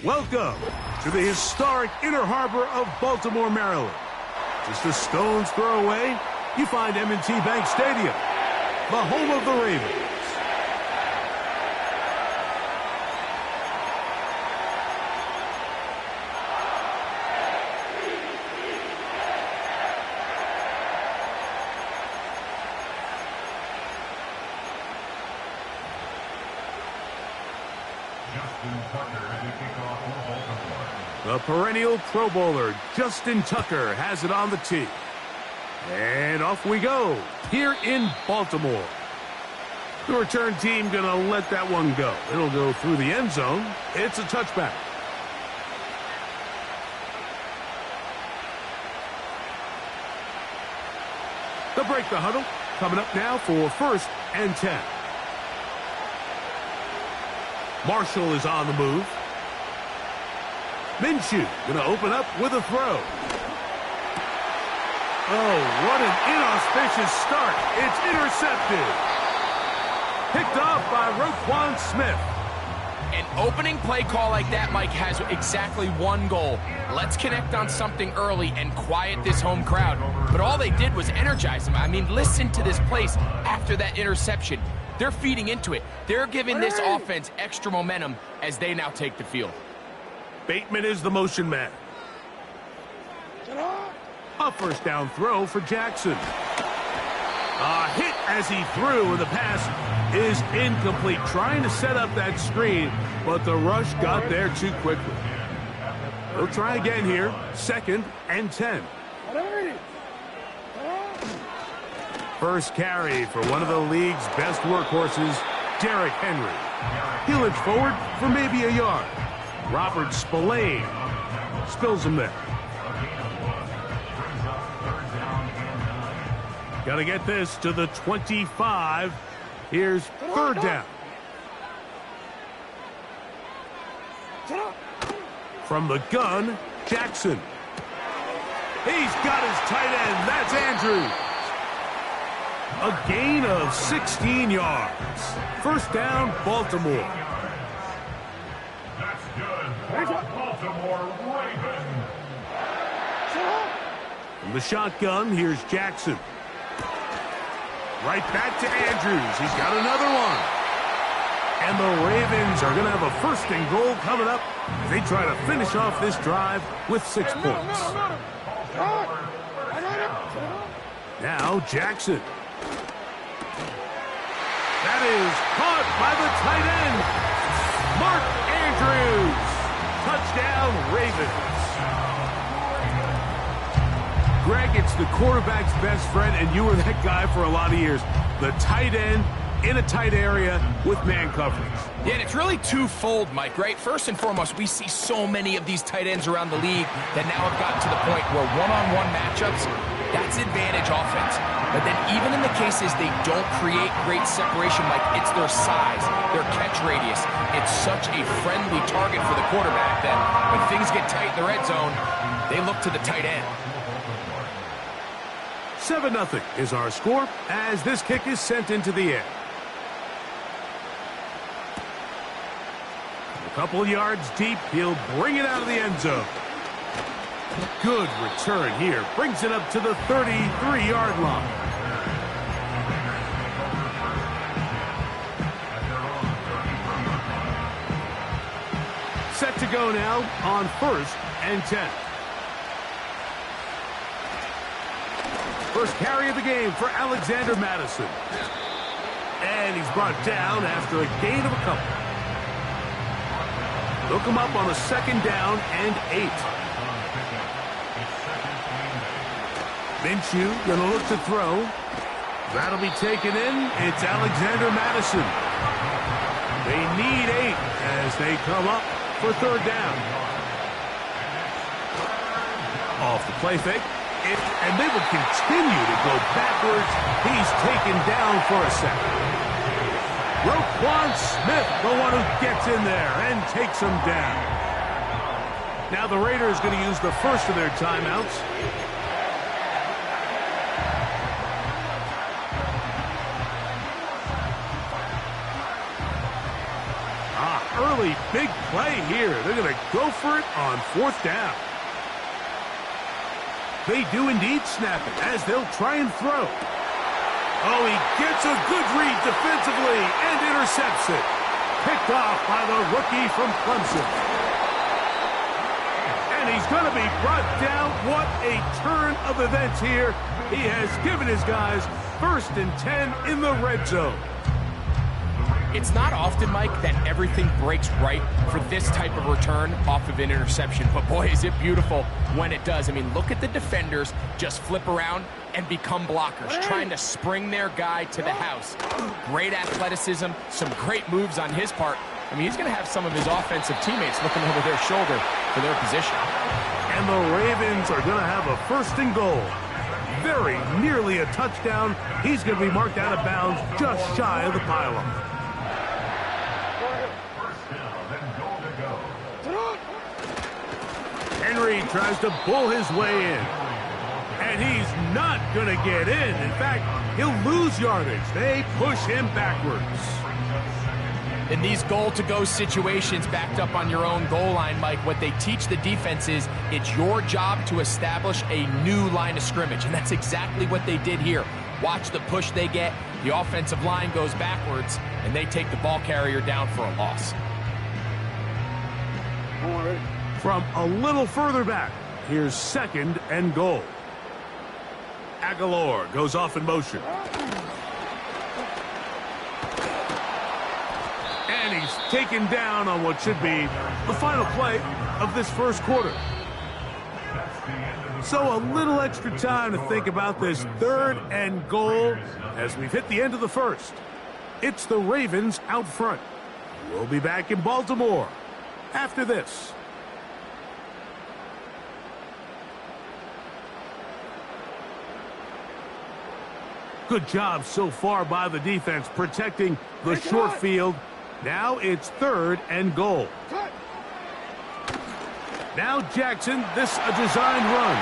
Welcome to the historic Inner Harbor of Baltimore, Maryland. Just a stone's throw away, you find M&T Bank Stadium, the home of the Ravens. The perennial Pro Bowler, Justin Tucker, has it on the tee. And off we go, here in Baltimore. The return team going to let that one go. It'll go through the end zone. It's a touchback. They'll break the huddle. Coming up now for 1st and 10. Marshall is on the move. Minshew going to open up with a throw. Oh, what an inauspicious start. It's intercepted. Picked off by Roquan Smith. An opening play call like that, Mike, has exactly one goal. Let's connect on something early and quiet this home crowd. But all they did was energize them. I mean, listen to this place after that interception. They're feeding into it. They're giving this offense extra momentum as they now take the field. Bateman is the motion man. A first down throw for Jackson. A hit as he threw, and the pass is incomplete. Trying to set up that screen, but the rush got there too quickly. They'll try again here. 2nd and 10. First carry for one of the league's best workhorses, Derrick Henry. He'll inch forward for maybe a yard. Robert Spillane spills him there. Got to get this to the 25. Here's 3rd down. From the gun, Jackson. He's got his tight end. That's Andrews. A gain of 16 yards. 1st down, Baltimore. That's good. Baltimore Ravens. From the shotgun, here's Jackson. Right back to Andrews. He's got another one. And the Ravens are going to have a 1st and goal coming up as they try to finish off this drive with 6 points. Now Jackson. That is caught by the tight end, Mark Andrews. Touchdown, Ravens. Greg, it's the quarterback's best friend, and you were that guy for a lot of years. The tight end in a tight area with man coverage. Yeah, and it's really twofold, Mike, right? First and foremost, we see so many of these tight ends around the league that now have gotten to the point where one-on-one matchups, that's advantage offense. But then even in the cases they don't create great separation, Mike, it's their size, their catch radius. It's such a friendly target for the quarterback that when things get tight in the red zone, they look to the tight end. 7-0 is our score as this kick is sent into the air. A couple yards deep, he'll bring it out of the end zone. Good return here. Brings it up to the 33-yard line. Set to go now on 1st and 10. First carry of the game for Alexander Madison. And he's brought down after a gain of a couple. They'll come up on a 2nd down and 8. Minshew going to look to throw. That'll be taken in. It's Alexander Madison. They need 8 as they come up for 3rd down. Off the play fake. And they will continue to go backwards. He's taken down for a second. Roquan Smith, the one who gets in there and takes him down. Now the Raiders going to use the first of their timeouts. really big play here. They're going to go for it on 4th down. They do indeed snap it as they'll try and throw. Oh, he gets a good read defensively and intercepts it. Picked off by the rookie from Clemson. And he's going to be brought down. What a turn of events here. He has given his guys 1st and 10 in the red zone. It's not often, Mike, that everything breaks right for this type of return off of an interception. But boy, is it beautiful when it does. I mean, look at the defenders just flip around and become blockers, trying to spring their guy to the house. Great athleticism, some great moves on his part. I mean, he's going to have some of his offensive teammates looking over their shoulder for their position. And the Ravens are going to have a 1st and goal. Very nearly a touchdown. He's going to be marked out of bounds just shy of the pylon. Henry tries to pull his way in. And he's not going to get in. In fact, he'll lose yardage. They push him backwards. In these goal-to-go situations backed up on your own goal line, Mike, what they teach the defense is it's your job to establish a new line of scrimmage, and that's exactly what they did here. Watch the push they get. The offensive line goes backwards, and they take the ball carrier down for a loss. From a little further back, here's 2nd and goal. Aguilar goes off in motion. And he's taken down on what should be the final play of this 1st quarter. So a little extra time to think about this 3rd and goal as we've hit the end of the 1st. It's the Ravens out front. We'll be back in Baltimore after this. Good job so far by the defense protecting the short field. Now it's 3rd and goal. Now Jackson, this a designed run.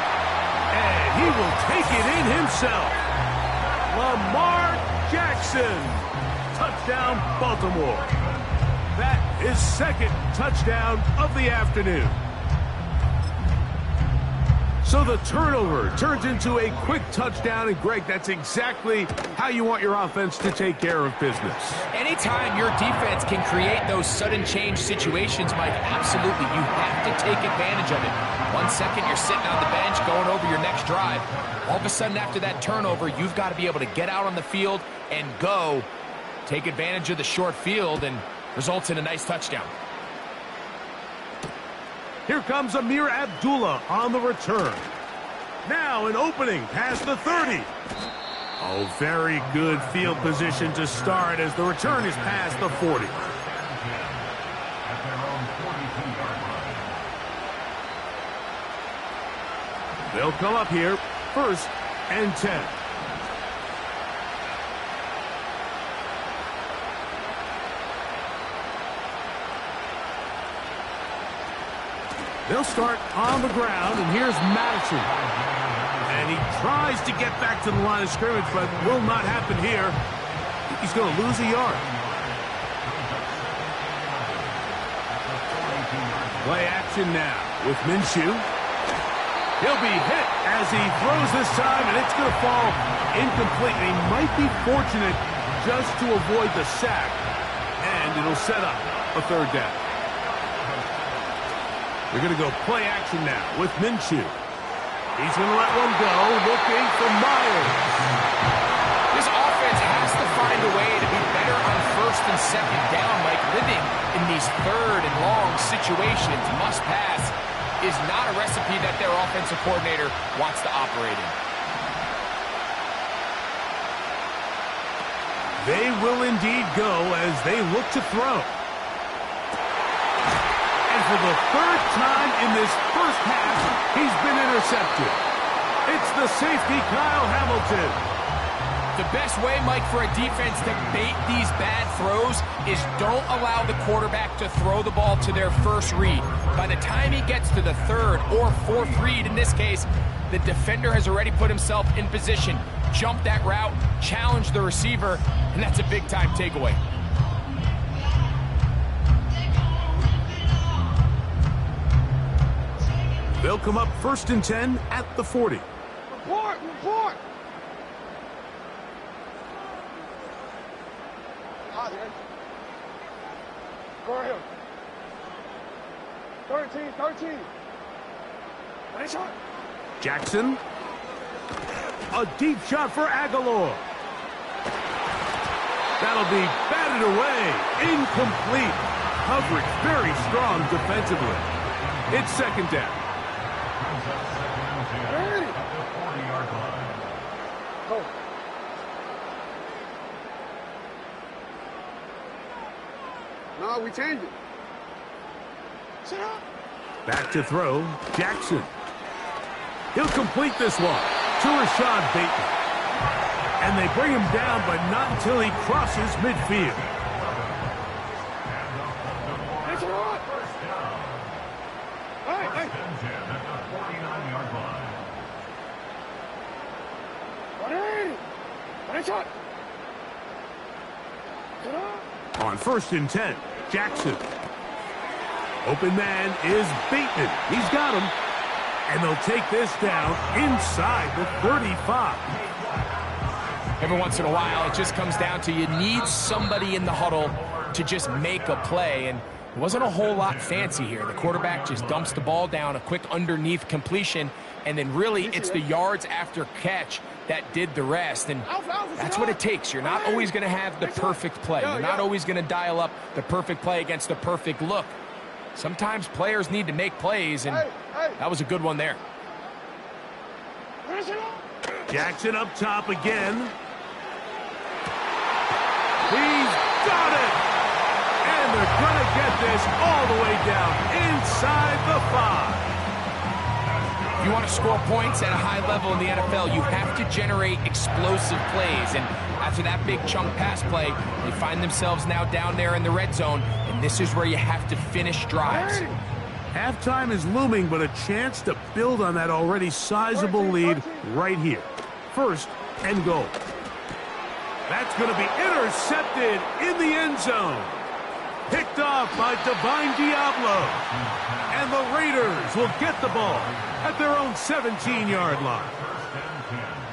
And he will take it in himself. Lamar Jackson. Touchdown, Baltimore. That is 2nd touchdown of the afternoon. So the turnover turns into a quick touchdown, and Greg, that's exactly how you want your offense to take care of business. Anytime your defense can create those sudden change situations, Mike, absolutely, you have to take advantage of it. 1 second, you're sitting on the bench going over your next drive. All of a sudden, after that turnover, you've got to be able to get out on the field and go. Take advantage of the short field, and results in a nice touchdown. Here comes Amir Abdullah on the return. Now an opening past the 30. Oh, very good field position to start as the return is past the 40. They'll come up here, 1st and 10. They'll start on the ground, and here's Madison. And he tries to get back to the line of scrimmage, but will not happen here. He's going to lose a yard. Play action now with Minshew. He'll be hit as he throws this time, and it's going to fall incomplete. And he might be fortunate just to avoid the sack, and it'll set up a 3rd down. They're going to go play action now with Minshew. He's going to let one go, looking for Myers. This offense has to find a way to be better on 1st and 2nd down, like living in these 3rd and long situations. Must pass is not a recipe that their offensive coordinator wants to operate in. They will indeed go as they look to throw. For the 3rd time in this 1st half, he's been intercepted. It's the safety, Kyle Hamilton. The best way, Mike, for a defense to bait these bad throws is don't allow the quarterback to throw the ball to their 1st read. By the time he gets to the 3rd or 4th read, in this case, the defender has already put himself in position, jump that route, challenge the receiver, and that's a big-time takeaway. They'll come up 1st and 10 at the 40. Report! Report! Go ahead. 13. Nice shot. Jackson. A deep shot for Aguilar. That'll be batted away. Incomplete. Coverage very strong defensively. It's 2nd down. Hey. Go. No, we changed it. Sit up. Back to throw, Jackson. He'll complete this one to Rashad Bateman. And they bring him down, but not until he crosses midfield. That's a lot. Hey. 49-yard line. Nice shot. Sit up. On 1st and 10, Jackson. Open man is Bateman. He's got him. And they'll take this down inside the 35. Every once in a while, it just comes down to you need somebody in the huddle to just make a play. And it wasn't a whole lot fancy here. The quarterback just dumps the ball down, a quick underneath completion, and then really it's the yards after catch that did the rest. And that's what it takes. You're not always going to have the perfect play. You're not always going to dial up the perfect play against the perfect look. Sometimes players need to make plays, and that was a good one there. Jackson up top again. He's got it! And they're going to get this all the way down inside the 5. If you want to score points at a high level in the NFL, you have to generate explosive plays. And after that big chunk pass play, they find themselves now down there in the red zone, and this is where you have to finish drives. Halftime is looming, but a chance to build on that already sizable lead right here. 1st and goal. That's going to be intercepted in the end zone. Picked off by Divine Diablo. And the Raiders will get the ball at their own 17-yard line.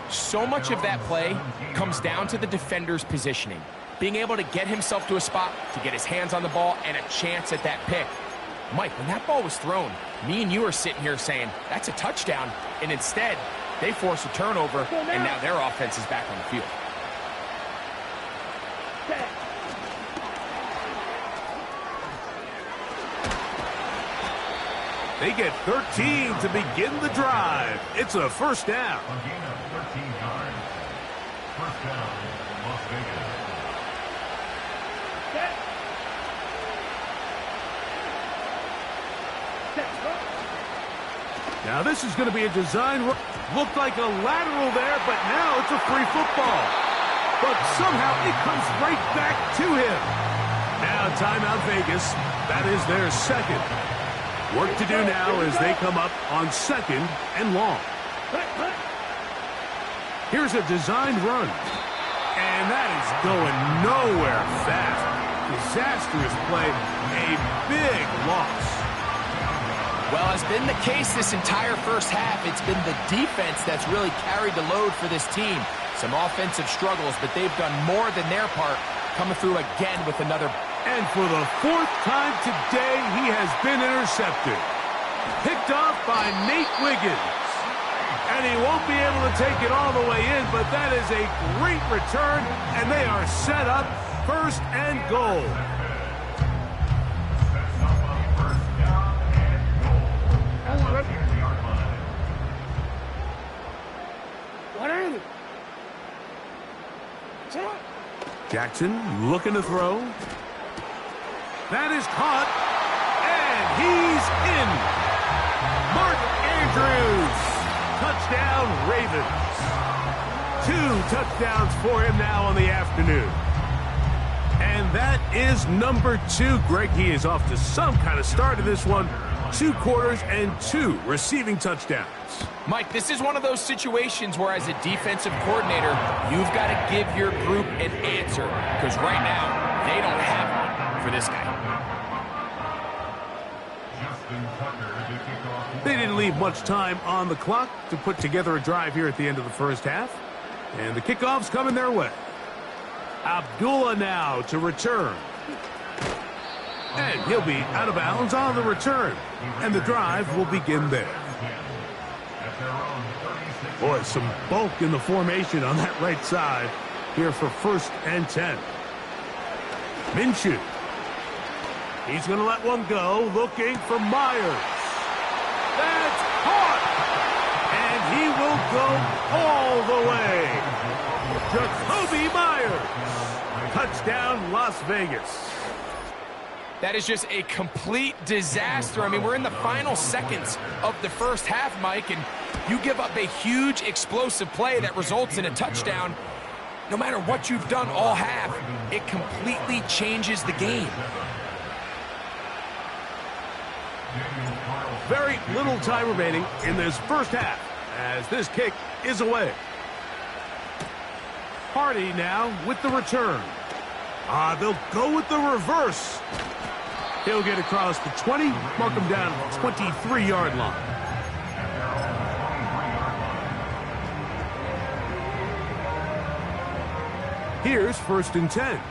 So much of that play comes down to the defender's positioning. Being able to get himself to a spot, to get his hands on the ball, and a chance at that pick. Mike, when that ball was thrown, me and you are sitting here saying, that's a touchdown. And instead, they force a turnover, and now their offense is back on the field. They get 13 to begin the drive. It's a 1st down. A gain of 13 yards. 1st down, Las Vegas. Now this is going to be a design. Looked like a lateral there, but now it's a free football. But somehow it comes right back to him. Now timeout Vegas. That is their 2nd. Work to do now as they come up on 2nd and long. Here's a designed run. And that is going nowhere fast. Disastrous play. A big loss. Well, has been the case this entire 1st half. It's been the defense that's really carried the load for this team. Some offensive struggles, but they've done more than their part, coming through again with another. And for the 4th time today, he has been intercepted. Picked off by Nate Wiggins. And he won't be able to take it all the way in, but that is a great return, and they are set up 1st and goal. Jackson looking to throw. That is caught. And he's in. Mark Andrews. Touchdown, Ravens. 2 touchdowns for him now on the afternoon. And that is number 2. Greg, he is off to some kind of start in this one. 2 quarters and 2 receiving touchdowns. Mike, this is one of those situations where as a defensive coordinator, you've got to give your group an answer. Because right now, they don't have one for this guy. Justin Tucker They didn't leave much time on the clock to put together a drive here at the end of the first half. And the kickoff's coming their way. Abdullah now to return. And he'll be out of bounds on the return. And the drive will begin there. Boy, some bulk in the formation on that right side here for 1st and 10. Minshew. He's going to let one go, looking for Myers. That's caught! And he will go all the way. Jacoby Myers. Touchdown, Las Vegas. That is just a complete disaster. I mean, we're in the final seconds of the first half, Mike, and you give up a huge explosive play that results in a touchdown. No matter what you've done all half, it completely changes the game. Very little time remaining in this first half as this kick is away. Hardy now with the return. They'll go with the reverse. He'll get across the 20, mark him down at the 23-yard line. Here's 1st and 10.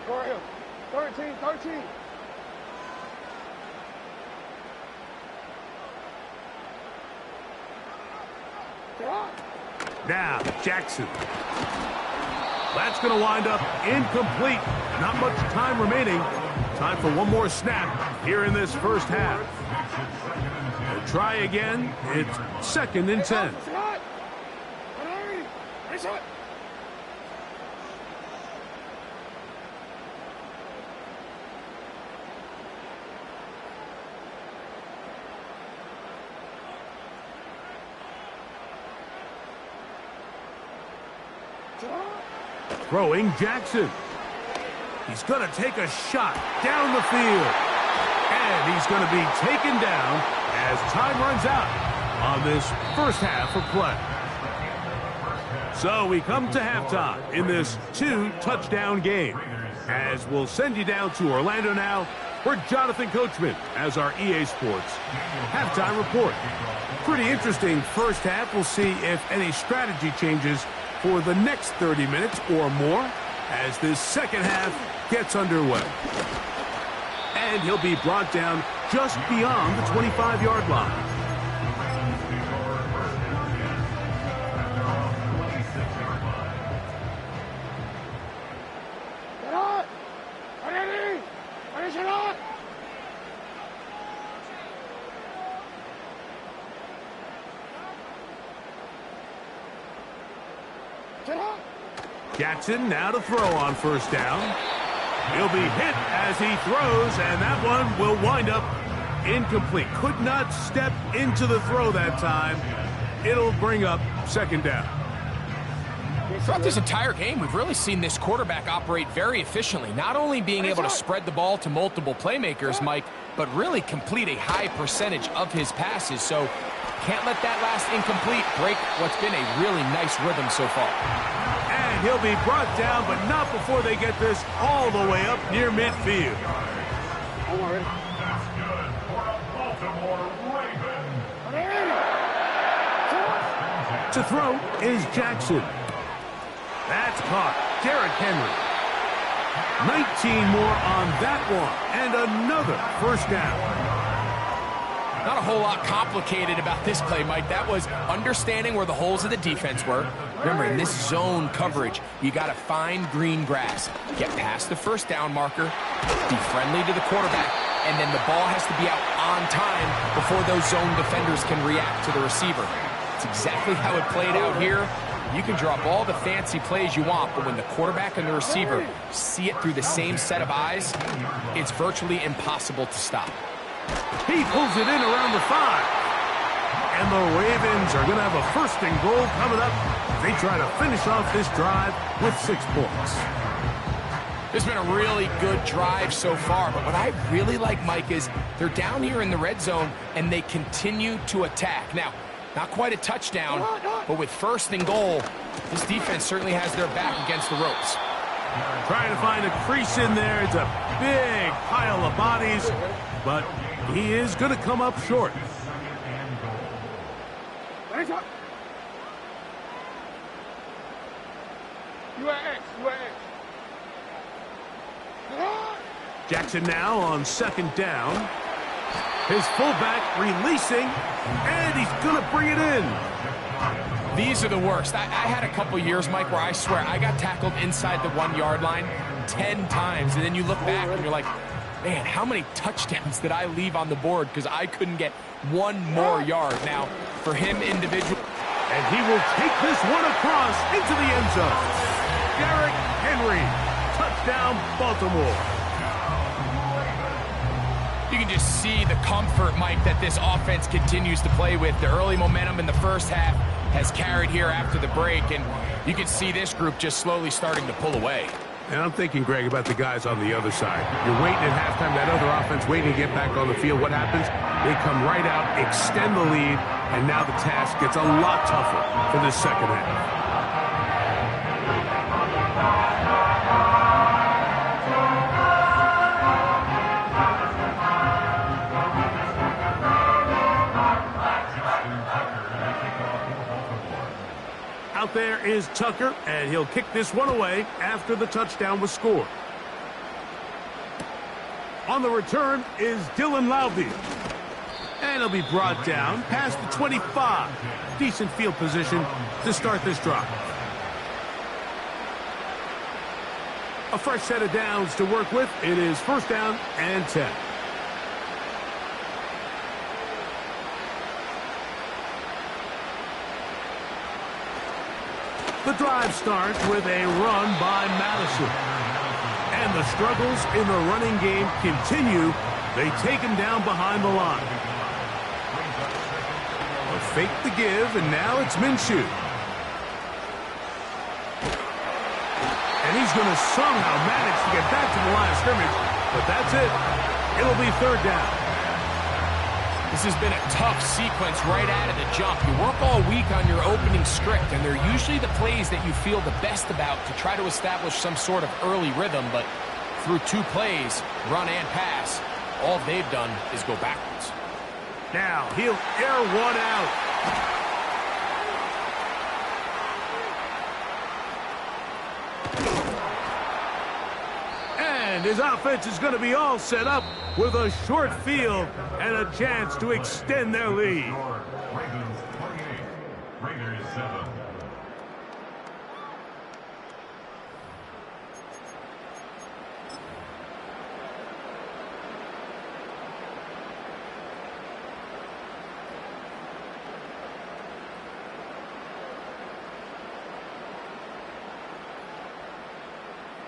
Go ahead. 13. Now, Jackson. That's going to wind up incomplete. Not much time remaining. Time for one more snap here in this first half. They'll try again. It's 2nd and 10. Throwing Jackson. He's going to take a shot down the field. And he's going to be taken down as time runs out on this first half of play. So we come to halftime in this 2-touchdown game. As we'll send you down to Orlando now for Jonathan Coachman as our EA Sports halftime report. Pretty interesting first half. We'll see if any strategy changes for the next 30 minutes or more as this second half gets underway. And he'll be brought down just beyond the 25-yard line. Jackson now to throw on 1st down. He'll be hit as he throws, and that one will wind up incomplete. Could not step into the throw that time. It'll bring up 2nd down. Throughout this entire game, we've really seen this quarterback operate very efficiently, not only being able to spread the ball to multiple playmakers, Mike, but really complete a high percentage of his passes. So can't let that last incomplete break what's been a really nice rhythm so far. And he'll be brought down, but not before they get this all the way up near midfield. That's good for a Baltimore Raven. To throw is Jackson. That's caught. Derrick Henry. 19 more on that one. And another 1st down. Not a whole lot complicated about this play, Mike. That was understanding where the holes of the defense were. Remember, in this zone coverage, you got to find green grass. Get past the 1st down marker, be friendly to the quarterback, and then the ball has to be out on time before those zone defenders can react to the receiver. It's exactly how it played out here. You can drop all the fancy plays you want, but when the quarterback and the receiver see it through the same set of eyes, it's virtually impossible to stop. He pulls it in around the 5. And the Ravens are going to have a 1st and goal coming up. They try to finish off this drive with 6 points. This has been a really good drive so far, but what I really like, Mike, is they're down here in the red zone, and they continue to attack. Now, not quite a touchdown, But with first and goal, this defense certainly has their back against the ropes. Trying to find a crease in there. It's a big pile of bodies, but he is going to come up short. You at X. You at X. Jackson now on second down. His fullback releasing, and he's going to bring it in. These are the worst. I had a couple years, Mike, where I swear I got tackled inside the 1 yard line 10 times, and then you look back and you're like, man, how many touchdowns did I leave on the board because I couldn't get one more yard? Now, for him individually. And he will take this one across into the end zone. Derrick Henry, touchdown, Baltimore. You can just see the comfort, Mike, that this offense continues to play with. The early momentum in the first half has carried here after the break, and you can see this group just slowly starting to pull away. And I'm thinking, Greg, about the guys on the other side. You're waiting at halftime, that other offense waiting to get back on the field. What happens? They come right out, extend the lead, and now the task gets a lot tougher for this second half. Out there is Tucker, and he'll kick this one away after the touchdown was scored. On the return is Dylan Loudby. And he'll be brought down past the 25. Decent field position to start this drive. A fresh set of downs to work with. It is first down and 10. The drive starts with a run by Madison. And the struggles in the running game continue. They take him down behind the line. They'll fake the give, and now it's Minshew. And he's going to somehow manage to get back to the line of scrimmage, but that's it. It'll be third down. This has been a tough sequence right out of the jump. You work all week on your opening script, and they're usually the plays that you feel the best about to try to establish some sort of early rhythm, but through 2 plays, run and pass, all they've done is go backwards. Now he'll air one out. And his offense is going to be all set up with a short field and a chance to extend their lead. Ravens 28, Raiders 7.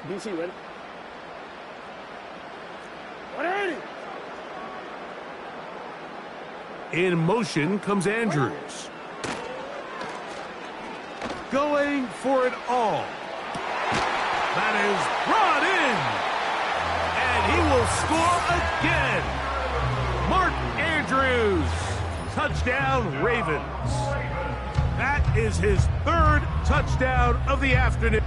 DC, ready? 180! In motion comes Andrews. Going for it all. That is brought in. And he will score again. Mark Andrews. Touchdown, Ravens. That is his 3rd touchdown of the afternoon.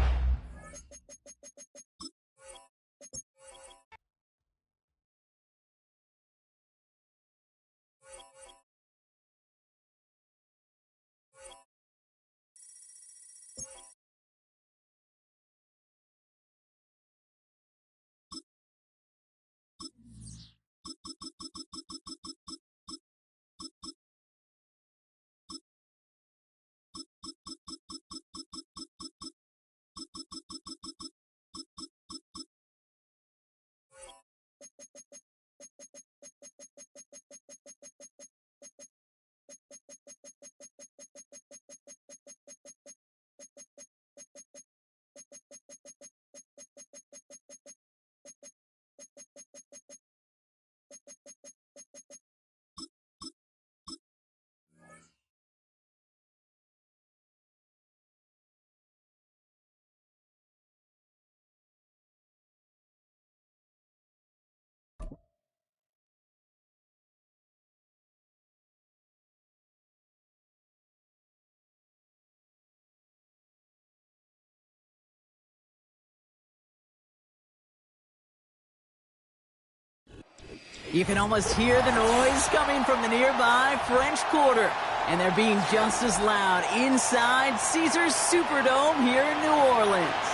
You can almost hear the noise coming from the nearby French Quarter. And they're being just as loud inside Caesars Superdome here in New Orleans.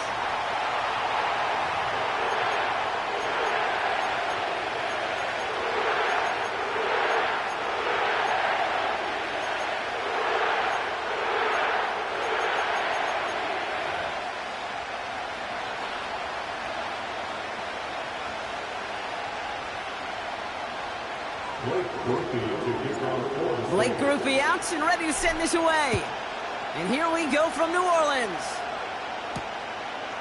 Blake Grupe out and ready to send this away. And here we go from New Orleans.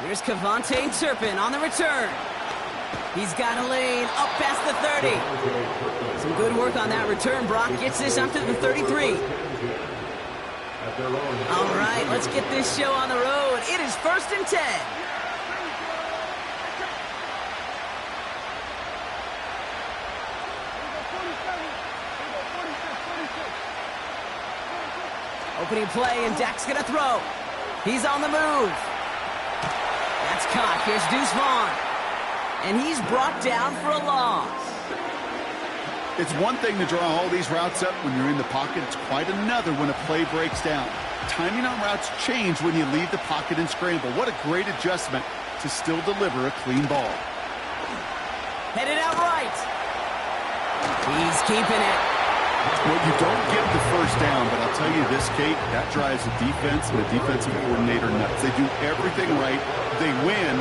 Here's Cavante Turpin on the return. He's got a lane up past the 30. Some good work on that return. Brock gets this up to the 33. All right, let's get this show on the road. It is 1st and 10. Opening play, and Dak's going to throw. He's on the move. That's caught. Here's Deuce Vaughn. And he's brought down for a loss. It's one thing to draw all these routes up when you're in the pocket. It's quite another when a play breaks down. Timing on routes change when you leave the pocket and scramble. What a great adjustment to still deliver a clean ball. Headed out right. He's keeping it. Well, you don't get the first down, but I'll tell you this, Kate, that drives the defense and the defensive coordinator nuts. They do everything right, they win,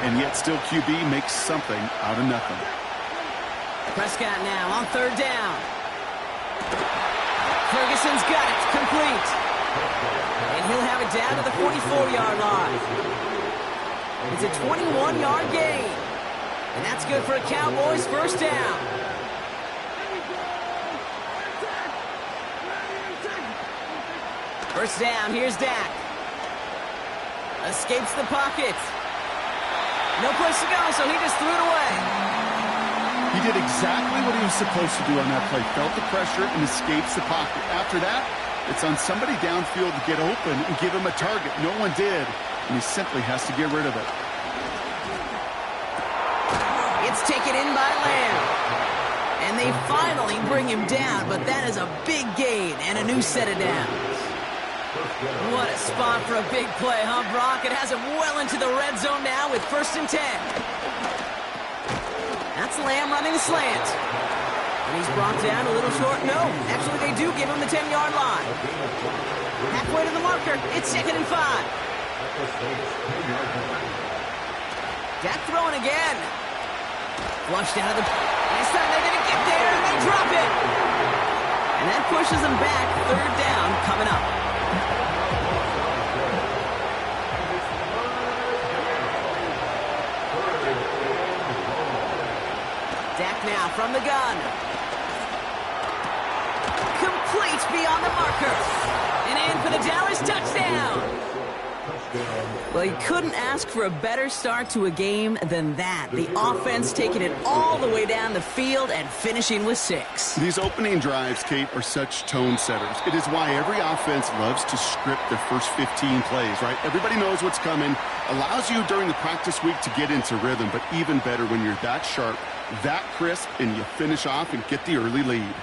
and yet still QB makes something out of nothing. Prescott now on 3rd down. Ferguson's got it, complete. And he'll have it down to the 44-yard line. It's a 21-yard gain. And that's good for a Cowboys 1st down. First down, here's Dak. Escapes the pocket. No place to go, so he just threw it away. He did exactly what he was supposed to do on that play. Felt the pressure and escapes the pocket. After that, it's on somebody downfield to get open and give him a target. No one did, and he simply has to get rid of it. It's taken in by Lamb. And they finally bring him down, but that is a big gain and a new set of downs. What a spot for a big play, huh, Brock? It has him well into the red zone now with 1st and 10. That's Lamb running a slant. And he's brought down a little short. No, actually they do give him the 10-yard line. Halfway to the marker. It's 2nd and 5. Dak throwing again. Flushed out of the... This time they're going to get there, and they drop it. And that pushes them back. 3rd down coming up. Dak now from the gun. Complete beyond the marker. And in for the Dallas touchdown. Well, you couldn't ask for a better start to a game than that. The offense taking it all the way down the field and finishing with 6. These opening drives, Kate, are such tone setters. It is why every offense loves to script their first 15 plays, right? Everybody knows what's coming. Allows you during the practice week to get into rhythm, but even better when you're that sharp, that crisp, and you finish off and get the early lead.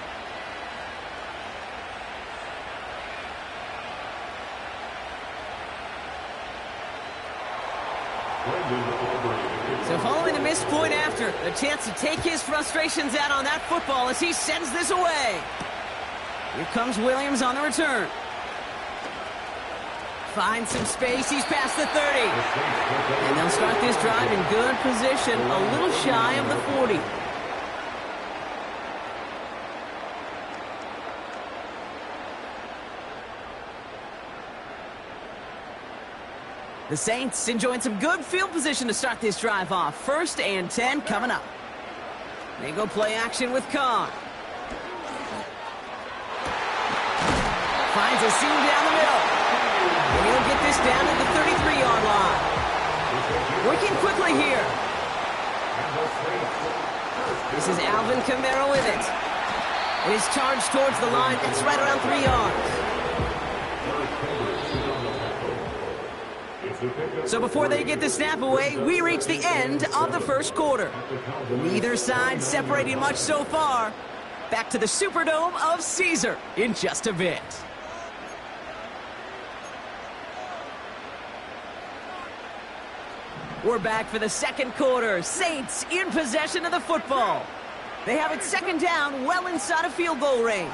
So following the missed point after, a chance to take his frustrations out on that football as he sends this away. Here comes Williams on the return. Finds some space, he's past the 30. And they'll start this drive in good position, a little shy of the 40. The Saints enjoying some good field position to start this drive off. 1st and 10 coming up. They go play action with Khan. Finds a seam down the middle. And he'll get this down to the 33-yard line. Working quickly here. This is Alvin Kamara with it. It is charged towards the line. It's right around 3 yards. So before they get the snap away, we reach the end of the first quarter. Neither side separating much so far. Back to the Superdome of Caesar in just a bit. We're back for the second quarter. Saints in possession of the football. They have it second down, well inside of field goal range.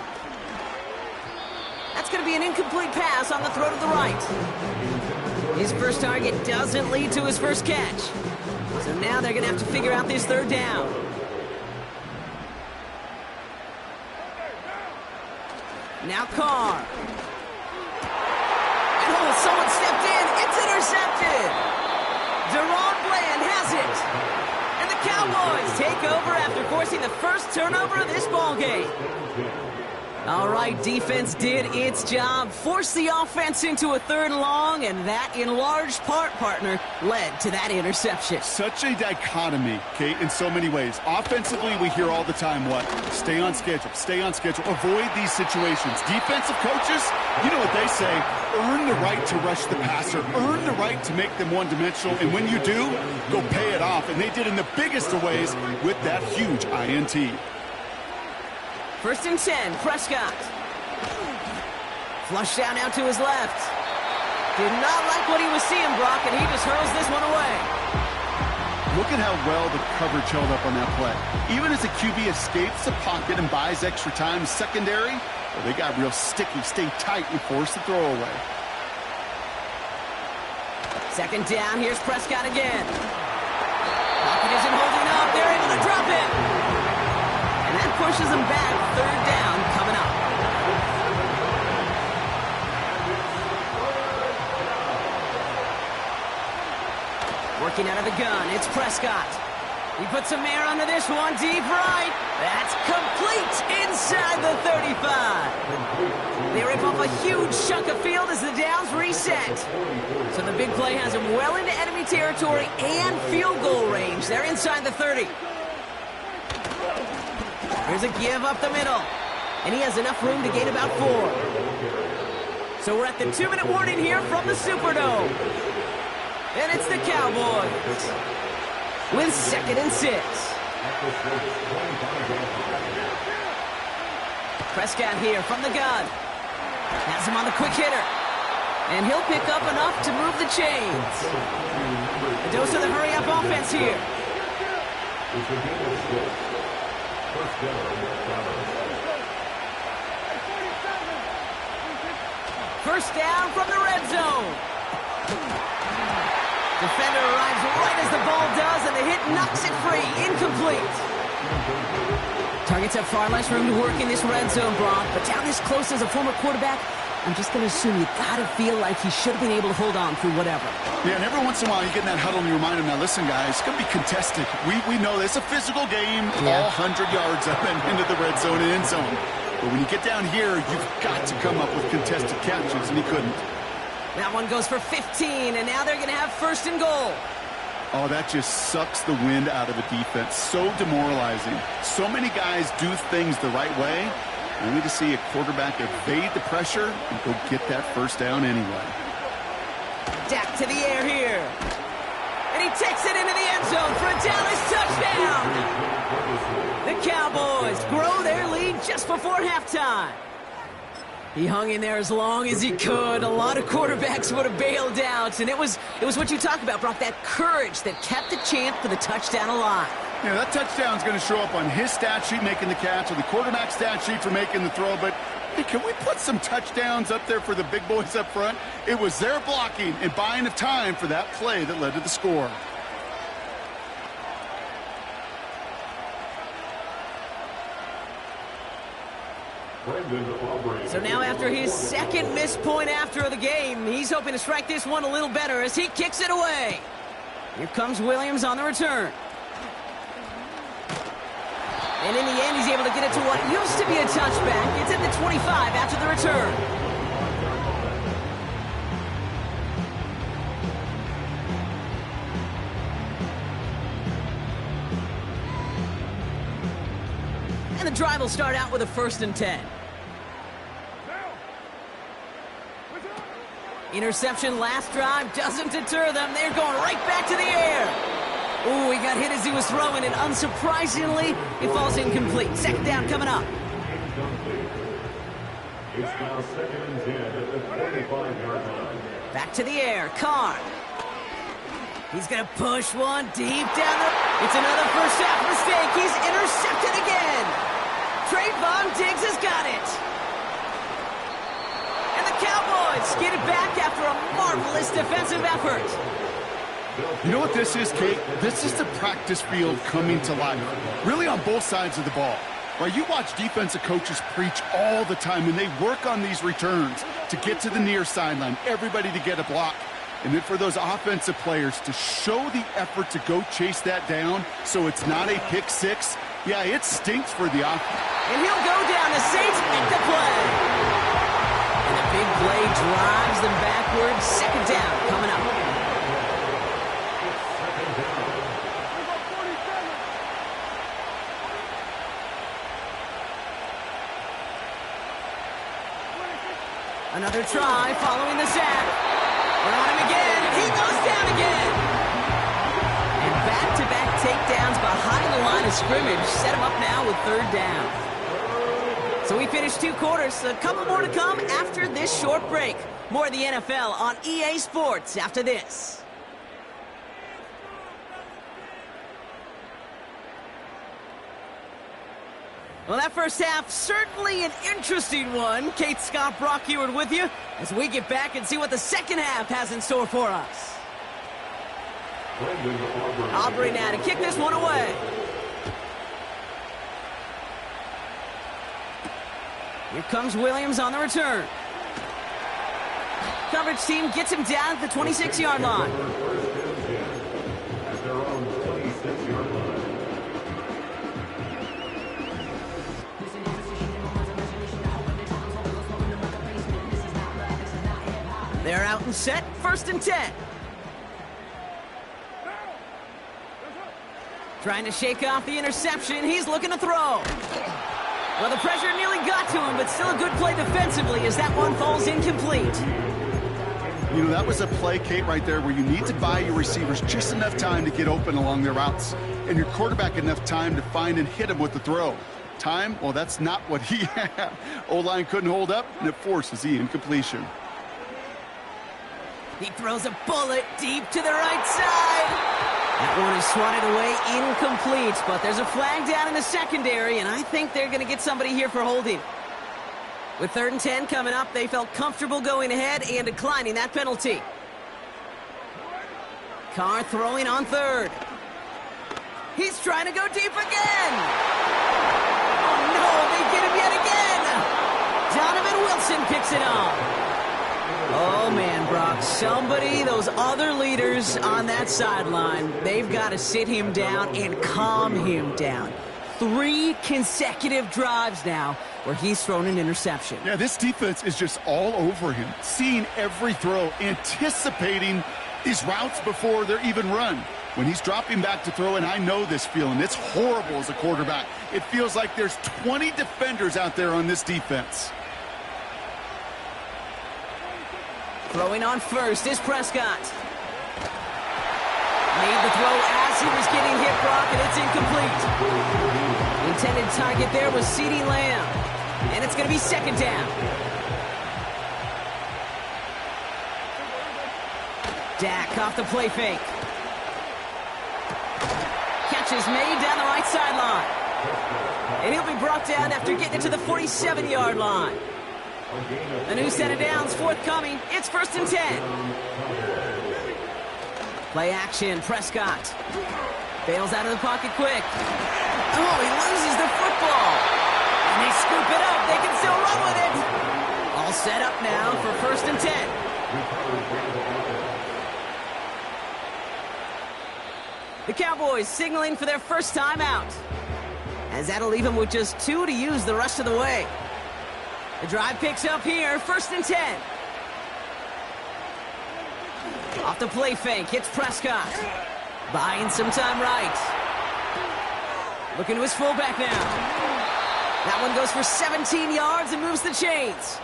That's going to be an incomplete pass on the throw to the right. His first target doesn't lead to his first catch. So now they're going to have to figure out this third down. Now Carr. Oh, someone stepped in. It's intercepted. Deron Bland has it. And the Cowboys take over after forcing the first turnover of this ballgame. All right, defense did its job, forced the offense into a third and long, and that, in large part, partner, led to that interception. Such a dichotomy, Kate, in so many ways. Offensively, we hear all the time what? Stay on schedule, avoid these situations. Defensive coaches, you know what they say, earn the right to rush the passer, earn the right to make them one-dimensional, and when you do, go pay it off. And they did in the biggest of ways with that huge INT. First and 10, Prescott. Flush down out to his left. Did not like what he was seeing, Brock, and he just hurls this one away. Look at how well the coverage held up on that play. Even as the QB escapes the pocket and buys extra time secondary, well, they got real sticky, stay tight, and force the throw away. Second down, here's Prescott again. Pocket isn't holding up, they're able to drop it. And that pushes them back, third down coming up. Working out of the gun, it's Prescott. He puts some air under this one, deep right. That's complete inside the 35. They rip off a huge chunk of field as the downs reset. So the big play has him well into enemy territory and field goal range. They're inside the 30. Here's a give up the middle. And he has enough room to gain about 4. So we're at the 2-minute warning here from the Superdome. And it's the Cowboys with 2nd and 6. Prescott here from the gun. Has him on the quick hitter. And he'll pick up enough to move the chains. A dose of the hurry-up offense here. First down from the red zone. Defender arrives right as the ball does, and the hit knocks it free. Incomplete. Targets have far less room to work in this red zone, Brock, but down this close as a former quarterback, I'm just going to assume you got to feel like he should have been able to hold on through whatever. Yeah, and every once in a while you get in that huddle and you remind him, now listen, guys, it's going to be contested. We know it's a physical game, all 100 yards up and into the red zone and end zone. But when you get down here, you've got to come up with contested catches, and he couldn't. That one goes for 15, and now they're going to have first and goal. Oh, that just sucks the wind out of a defense. So demoralizing. So many guys do things the right way, only to see a quarterback evade the pressure and go get that first down anyway. Dak to the air here. And he takes it into the end zone for a Dallas touchdown. The Cowboys grow their lead just before halftime. He hung in there as long as he could. A lot of quarterbacks would have bailed out. And it was what you talk about, Brock, that courage that kept the chance for the touchdown alive. Yeah, that touchdown's going to show up on his stat sheet making the catch or the quarterback stat sheet for making the throw. But hey, can we put some touchdowns up there for the big boys up front? It was their blocking and buying of time for that play that led to the score. So now after his second missed point after the game, he's hoping to strike this one a little better as he kicks it away. Here comes Williams on the return. And in the end, he's able to get it to what used to be a touchback. It's at the 25 after the return. And the drive will start out with a 1st and 10. Interception last drive doesn't deter them. They're going right back to the air. Ooh, he got hit as he was throwing, and unsurprisingly, it falls incomplete. Second down coming up. It's now 2nd and 10 at the 45-yard line. Back to the air, Carr. He's going to push one deep down the... It's another first half mistake. He's intercepted again. Trayvon Diggs has got it. And the Cowboys get it back after a marvelous defensive effort. You know what this is, Kate? This is the practice field coming to life, really on both sides of the ball. Right, you watch defensive coaches preach all the time, and they work on these returns to get to the near sideline, everybody to get a block. And then for those offensive players to show the effort to go chase that down so it's not a pick six, yeah, it stinks for the offense. And he'll go down. The Saints make the play. And the big play drives them backwards. Second down coming up. Another try following the sack. We're on him again. He goes down again. And back-to-back takedowns behind the line of scrimmage set him up now with third down. So we finished 2 quarters. A couple more to come after this short break. More of the NFL on EA Sports after this. Well, that first half, certainly an interesting one. Kate Scott, Brock Ewart with you as we get back and see what the second half has in store for us. Aubrey now to kick this one away. Here comes Williams on the return. Coverage team gets him down at the 26-yard line. At their own 26-yard line. They're out and set, 1st and 10. Trying to shake off the interception. He's looking to throw. Well, the pressure nearly got to him, but still a good play defensively as that one falls incomplete. You know, that was a play, Kate, right there where you need to buy your receivers just enough time to get open along their routes, and your quarterback enough time to find and hit him with the throw. Time? Well, that's not what he had. O-line couldn't hold up, and it forces the incompletion. He throws a bullet deep to the right side. That one is swatted away, incomplete, but there's a flag down in the secondary, and I think they're going to get somebody here for holding. With 3rd and 10 coming up, they felt comfortable going ahead and declining that penalty. Carr throwing on 3rd. He's trying to go deep again. Oh, no, they get him yet again. Donovan Wilson picks it up. Oh, man, Brock, somebody, those other leaders on that sideline, they've got to sit him down and calm him down. 3 consecutive drives now where he's thrown an interception. Yeah, this defense is just all over him, seeing every throw, anticipating these routes before they're even run. When he's dropping back to throw, and I know this feeling, it's horrible as a quarterback. It feels like there's 20 defenders out there on this defense. Throwing on 1st is Prescott. Made the throw as he was getting hit, Brock, and it's incomplete. The intended target there was CeeDee Lamb. And it's going to be 2nd down. Dak off the play fake. Catch is made down the right sideline. And he'll be brought down after getting it to the 47-yard line. A new set of downs forthcoming. It's 1st and 10. Play action, Prescott. Bails out of the pocket quick. Oh, he loses the football. And they scoop it up. They can still run with it. All set up now for 1st and 10. The Cowboys signaling for their first time out, as that'll leave them with just 2 to use the rest of the way. The drive picks up here, 1st and 10. Off the play fake, hits Prescott. Buying some time right. Looking to his fullback now. That one goes for 17 yards and moves the chains.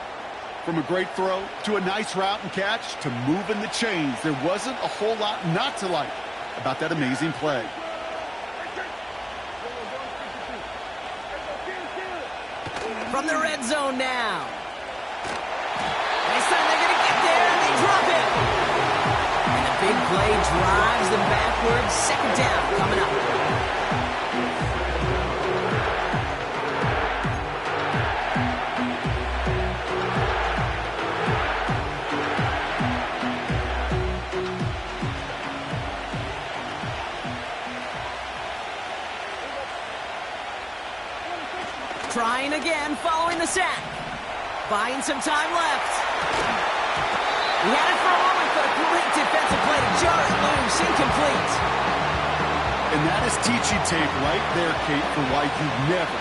From a great throw to a nice route and catch to moving the chains, there wasn't a whole lot not to like about that amazing play. From the red zone now. This time they're going to get there, and they drop it. And the big play drives them backwards. Second down coming up. Trying again following the sack. Buying some time left. He had it for a moment, but a great defensive play to jar it loose. Incomplete. And that is teaching tape right there, Kate, for why you never,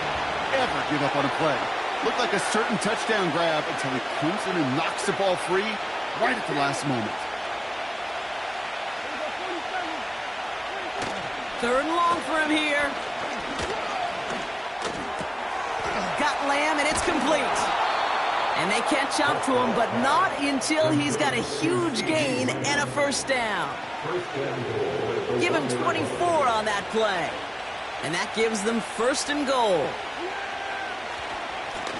ever give up on a play. Looked like a certain touchdown grab until he comes in and knocks the ball free right at the last moment. Third and long for him here. Got Lamb, and it's complete. And they catch up to him, but not until he's got a huge gain and a first down. Give him 24 on that play. And that gives them first and goal.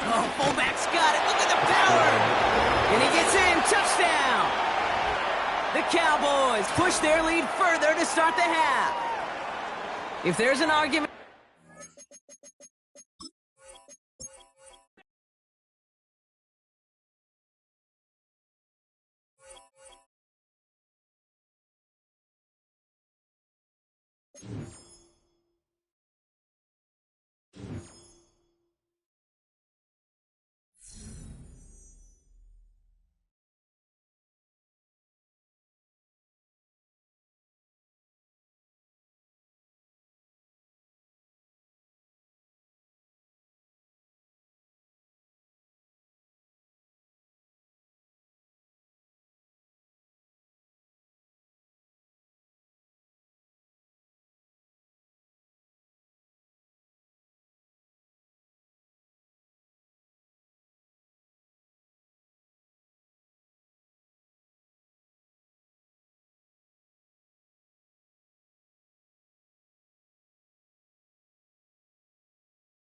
Oh, fullback's got it. Look at the power. And he gets in. Touchdown. The Cowboys push their lead further to start the half. If there's an argument...